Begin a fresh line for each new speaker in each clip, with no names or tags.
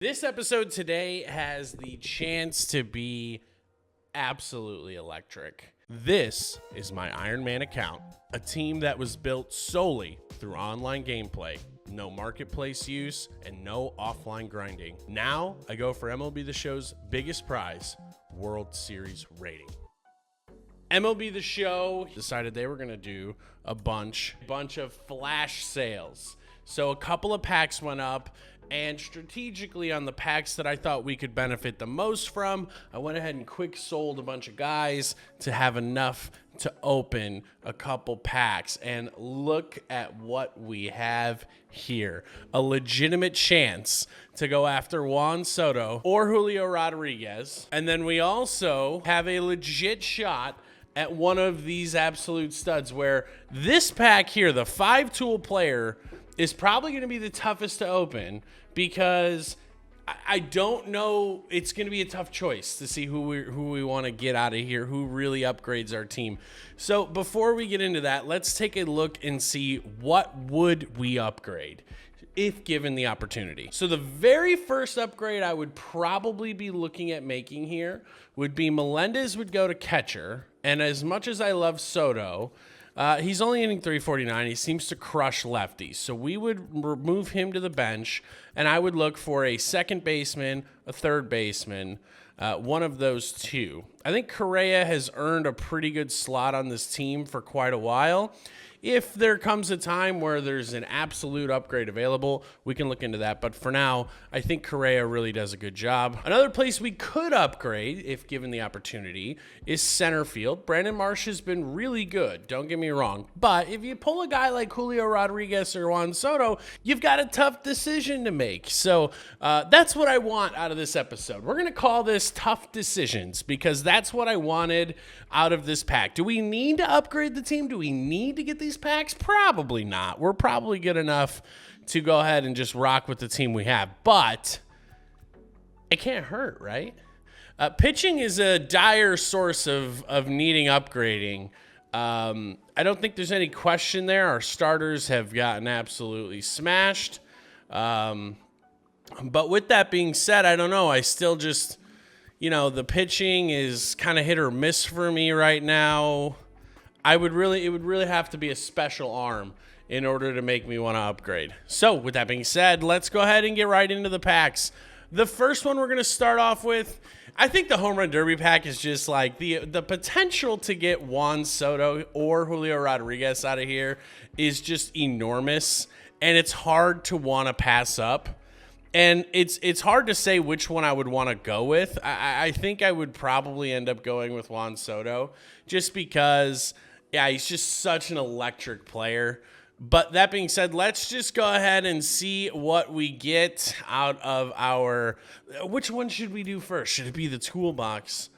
This episode today has the chance to be absolutely electric. This is my Ironman account, a team that was built solely through online gameplay, no marketplace use, and no offline grinding. Now I go for MLB The Show's biggest prize, World Series rating. MLB The Show decided they were going to do a bunch of flash sales. So a couple of packs went up, and strategically on the packs that I thought we could benefit the most from, I went ahead and quick sold a bunch of guys to have enough to open a couple packs. And look at what we have here. A legitimate chance to go after Juan Soto or Julio Rodriguez. And then we also have a legit shot at one of these absolute studs, where this pack here, the 5-tool player, is probably going to be the toughest to open, because I don't know. It's going to be a tough choice to see who we want to get out of here, who really upgrades our team. So before we get into that, let's take a look and see what would we upgrade if given the opportunity. So the very first upgrade I would probably be looking at making here would be Melendez would go to catcher. And as much as I love Soto, he's only hitting 349. He seems to crush lefties. So we would remove him to the bench, and I would look for a second baseman, a third baseman, one of those two. I think Correa has earned a pretty good slot on this team for quite a while. If there comes a time where there's an absolute upgrade available, we can look into that. But for now, I think Correa really does a good job. Another place we could upgrade, if given the opportunity, is center field. Brandon Marsh has been really good, don't get me wrong. But if you pull a guy like Julio Rodriguez or Juan Soto, you've got a tough decision to make. So that's what I want out of this episode. We're going to call this Tough Decisions, because that's what I wanted out of this pack. Do we need to upgrade the team? Do we need to get these packs? Probably not. We're probably good enough to go ahead and just rock with the team we have, but it can't hurt, right? Pitching is a dire source of needing upgrading. I don't think there's any question there. Our starters have gotten absolutely smashed. But with that being said, I don't know. I still just, the pitching is kind of hit or miss for me right now. It would really have to be a special arm in order to make me want to upgrade. So with that being said, let's go ahead and get right into the packs. The first one we're going to start off with, I think the Home Run Derby pack is just like the potential to get Juan Soto or Julio Rodriguez out of here is just enormous, and it's hard to want to pass up. And it's hard to say which one I would want to go with. I think I would probably end up going with Juan Soto, just because, he's just such an electric player. But that being said, let's just go ahead and see what we get out of our... Which one should we do first? Should it be the toolbox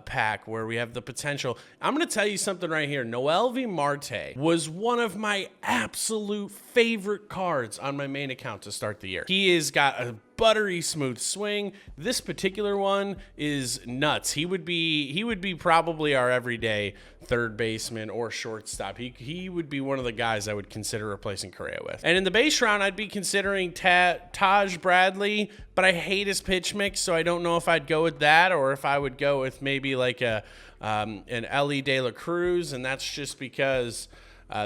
pack where we have the potential? I'm going to tell you something right here. Noelvi Marte was one of my absolute favorite cards on my main account to start the year. He has got a buttery smooth swing. This particular one is nuts. He would be probably our everyday third baseman or shortstop. He would be one of the guys I would consider replacing Correa with. And in the base round, I'd be considering Taj Bradley, but I hate his pitch mix, so I don't know if I'd go with that or if I would go with maybe like an Ellie De La Cruz, and that's just because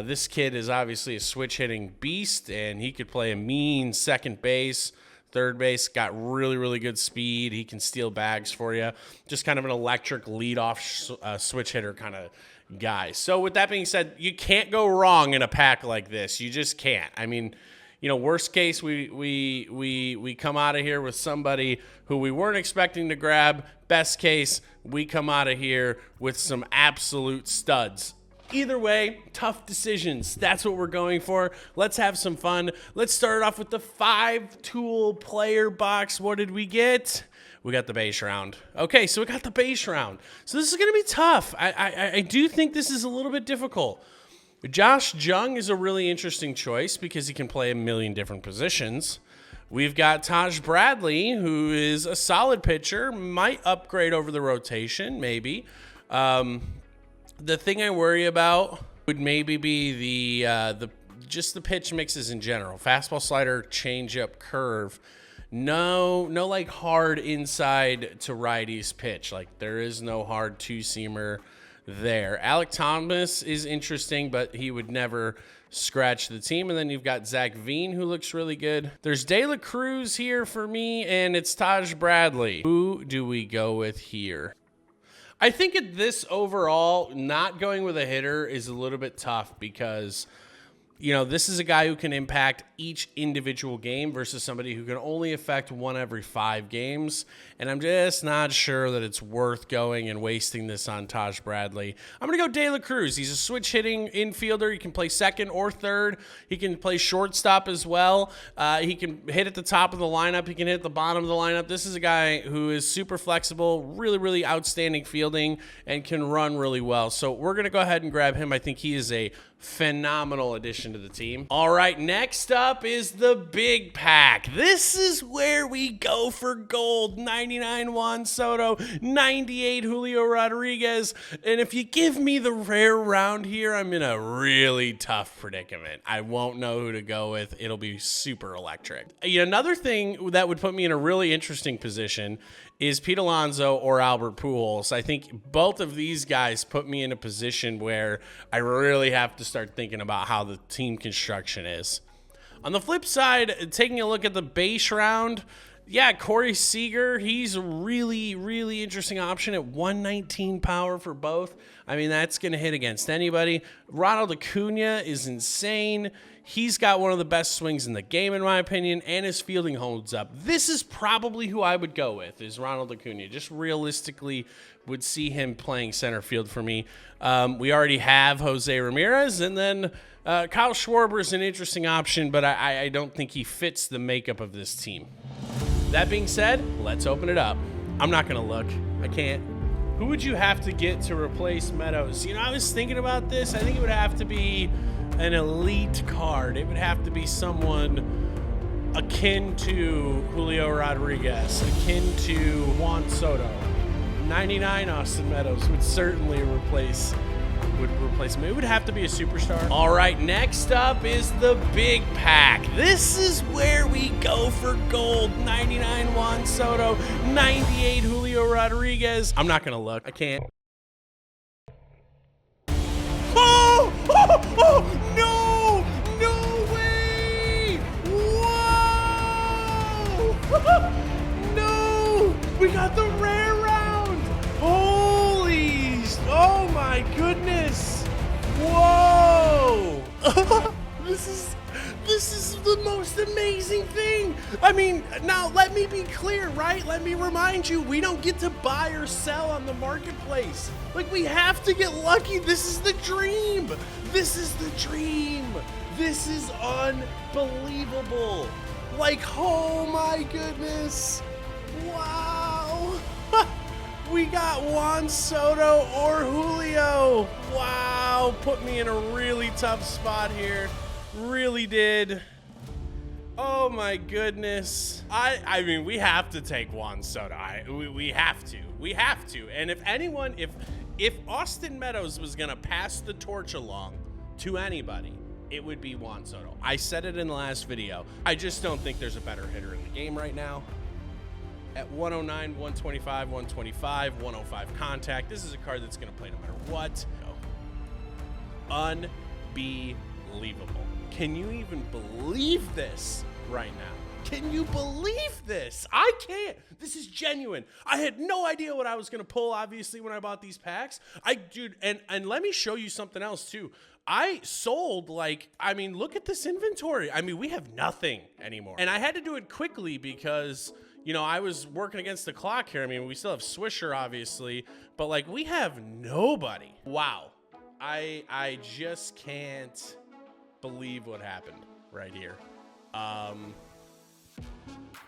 this kid is obviously a switch-hitting beast, and he could play a mean second base. Third base, got really, really good speed. He can steal bags for you. Just kind of an electric leadoff switch hitter kind of guy. So with that being said, you can't go wrong in a pack like this. You just can't. I mean, worst case, we come out of here with somebody who we weren't expecting to grab. Best case, we come out of here with some absolute studs. Either way, tough decisions. That's what we're going for. Let's have some fun. Let's start off with the 5-tool player box. What did we get? We got the base round. Okay, so we got the base round. So this is going to be tough. I do think this is a little bit difficult. Josh Jung is a really interesting choice because he can play a million different positions. We've got Taj Bradley, who is a solid pitcher, might upgrade over the rotation, maybe. The thing I worry about would maybe be the pitch mixes in general. Fastball, slider, changeup, curve. No like hard inside to righties pitch. Like there is no hard two-seamer there. Alec Thomas is interesting, but he would never scratch the team. And then you've got Zach Veen, who looks really good. There's De La Cruz here for me, and it's Taj Bradley. Who do we go with here? I think at this overall, not going with a hitter is a little bit tough because, you know, this is a guy who can impact each individual game versus somebody who can only affect one every 5 games. And I'm just not sure that it's worth going and wasting this on Taj Bradley. I'm going to go De La Cruz. He's a switch hitting infielder. He can play second or third. He can play shortstop as well. He can hit at the top of the lineup. He can hit at the bottom of the lineup. This is a guy who is super flexible, really, really outstanding fielding, and can run really well. So we're going to go ahead and grab him. I think he is a phenomenal addition to the team. All right, next up is the big pack. This is where we go for gold. 99 Juan Soto, 98 Julio Rodriguez. And if you give me the rare round here, I'm in a really tough predicament. I won't know who to go with. It'll be super electric. Another thing that would put me in a really interesting position is Pete Alonso or Albert Pujols. I think both of these guys put me in a position where I really have to start thinking about how the team construction is. On the flip side, taking a look at the base round, yeah, Corey Seager, he's a really, really interesting option at 119 power for both. I mean, that's going to hit against anybody. Ronald Acuna is insane. He's got one of the best swings in the game, in my opinion, and his fielding holds up. This is probably who I would go with, is Ronald Acuna. Just realistically would see him playing center field for me. We already have Jose Ramirez, and then Kyle Schwarber is an interesting option, but I don't think he fits the makeup of this team. That being said, let's open it up. I'm not going to look. I can't. Who would you have to get to replace Meadows? I was thinking about this. I think it would have to be an elite card. It would have to be someone akin to Julio Rodriguez, akin to Juan Soto. 99 Austin Meadows would certainly replace him. It would have to be a superstar. All right, next up is the big pack. This is where we go for gold. 99 Juan Soto, 98 Julio Rodriguez. I'm not going to look. I can't. Oh, no! No way! Whoa! No! We got the rare round! Oh my goodness! Whoa! This is the most amazing thing. I mean, now let me be clear, right? Let me remind you, we don't get to buy or sell on the marketplace. Like, we have to get lucky. This is the dream. This is the dream. This is unbelievable. Like, oh my goodness. Wow. We got Juan Soto or Julio. Wow, put me in a really tough spot here. Really did. Oh my goodness. I mean, we have to take Juan Soto. We have to. We have to. And if Austin Meadows was gonna pass the torch along to anybody, it would be Juan Soto. I said it in the last video. I just don't think there's a better hitter in the game right now. At 109, 125, 125, 105 contact. This is a card that's going to play no matter what. Unbelievable. Can you even believe this right now? Can you believe this? I can't. This is genuine. I had no idea what I was going to pull, obviously, when I bought these packs. Dude, and let me show you something else, too. I sold, look at this inventory. I mean, we have nothing anymore. And I had to do it quickly because, I was working against the clock here. I mean, we still have Swisher, obviously, but, we have nobody. Wow. I just can't believe what happened right here.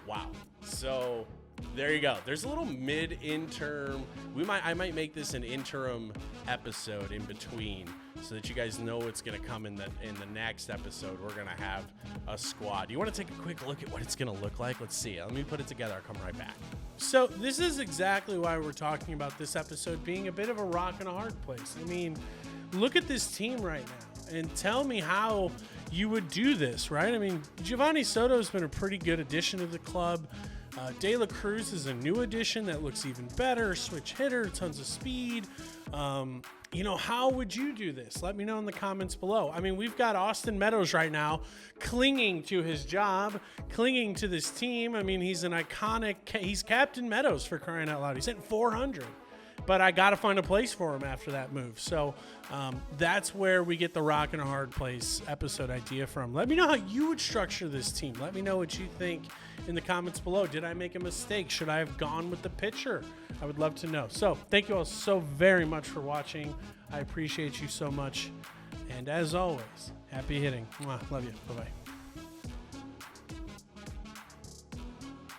Wow. So there you go. There's a little mid-interim. I might make this an interim episode in between so that you guys know what's going to come in the next episode. We're going to have a squad. You want to take a quick look at what it's going to look like? Let's see. Let me put it together. I'll come right back. So this is exactly why we're talking about this episode being a bit of a rock and a hard place. I mean, look at this team right now and tell me how you would do this, right? I mean, Giovanni Soto has been a pretty good addition to the club. De La Cruz is a new addition that looks even better. Switch hitter, tons of speed. How would you do this? Let me know in the comments below. I mean, we've got Austin Meadows right now clinging to his job, clinging to this team. I mean, he's he's Captain Meadows, for crying out loud. He's hitting 400. But I got to find a place for him after that move. So that's where we get the Rock in a Hard Place episode idea from. Let me know how you would structure this team. Let me know what you think in the comments below. Did I make a mistake? Should I have gone with the pitcher? I would love to know. So thank you all so very much for watching. I appreciate you so much. And as always, happy hitting. Mwah. Love you. Bye-bye.